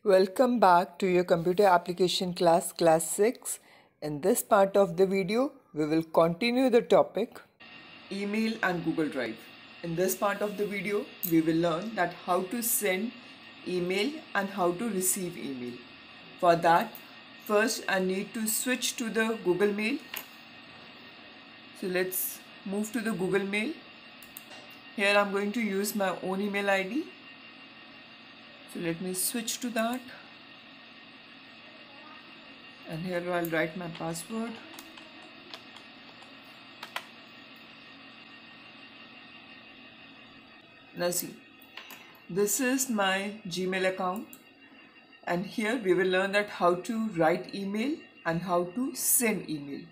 Welcome back to your computer application class 6. In this part of the video, we will continue the topic email and Google Drive. In this part of the video, we will learn that how to send email and how to receive email. For that, first I need to switch to the Google Mail. So let's move to the Google Mail. Here I'm going to use my own email ID. So let me switch to that, and here I'll write my password. Now see, this is my Gmail account, and here we will learn that how to write email and how to send email.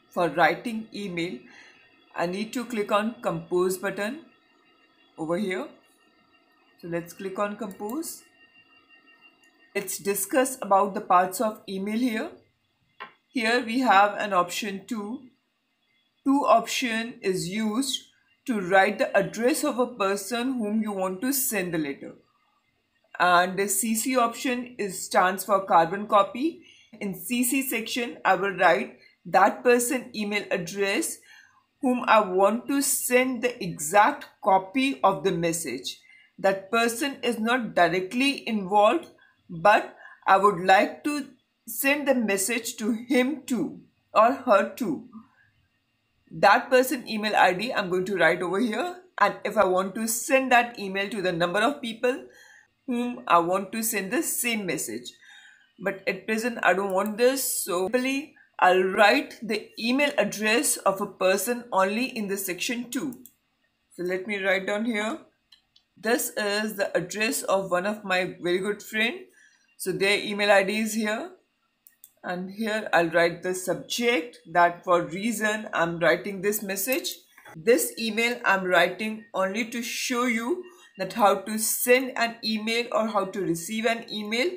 For writing email, I need to click on Compose button over here. So let's click on Compose. Let's discuss about the parts of email here. Here we have an option 2. 2 option is used to write the address of a person whom you want to send the letter. And the CC option stands for carbon copy. In CC section, I will write that person email address whom I want to send the exact copy of the message. That person is not directly involved, but I would like to send the message to him too or her too. That person email ID I'm going to write over here, and if I want to send that email to the number of people whom I want to send the same message. But at present I don't want this, so simply I'll write the email address of a person only in the section 2. So let me write down here. This is the address of one of my very good friend. So their email ID is here. And here I'll write the subject, that for reason I'm writing this message. This email I'm writing only to show you that how to send an email or how to receive an email.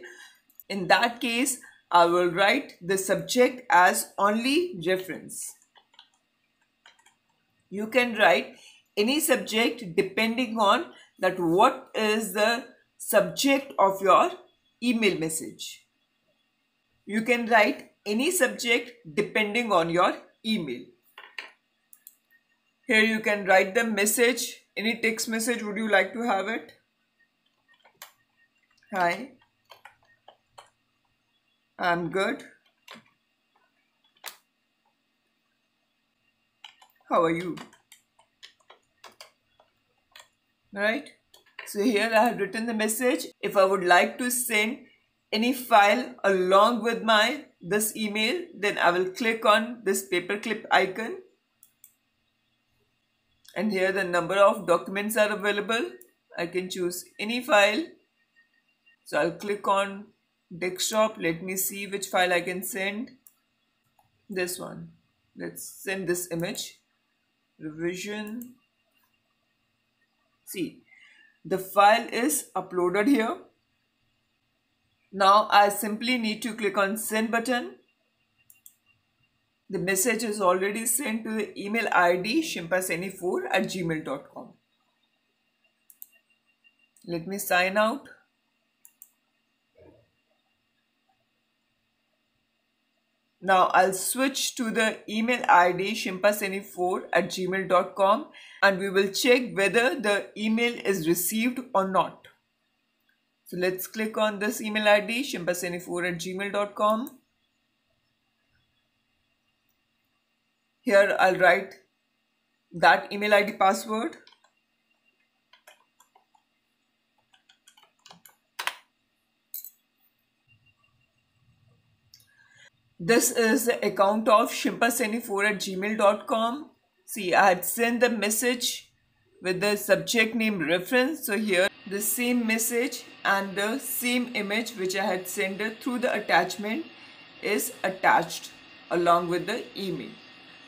In that case, I will write the subject as only reference. You can write any subject depending on that what is the subject of your email message. You can write any subject depending on your email. Here you can write the message, any text message would you like to have it? Hi, I'm good. How are you? Right? So here I have written the message. If I would like to send any file along with this email, then I will click on this paperclip icon. And here the number of documents are available. I can choose any file. So I'll click on desktop. Let me see which file I can send. This one. Let's send this image. Revision. See, the file is uploaded here. Now I simply need to click on send button. The message is already sent to the email ID shimpaseni4@gmail.com. Let me sign out. Now I'll switch to the email ID shimpaseni4@gmail.com, and we will check whether the email is received or not. So let's click on this email ID shimpaseni4@gmail.com. Here I'll write that email ID password. This is the account of shimpaseni4@gmail.com. See, I had sent the message with the subject name reference. So here the same message and the same image which I had sent through the attachment is attached along with the email.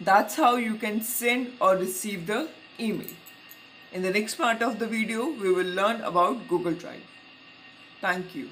That's how you can send or receive the email. In the next part of the video, we will learn about Google Drive. Thank you.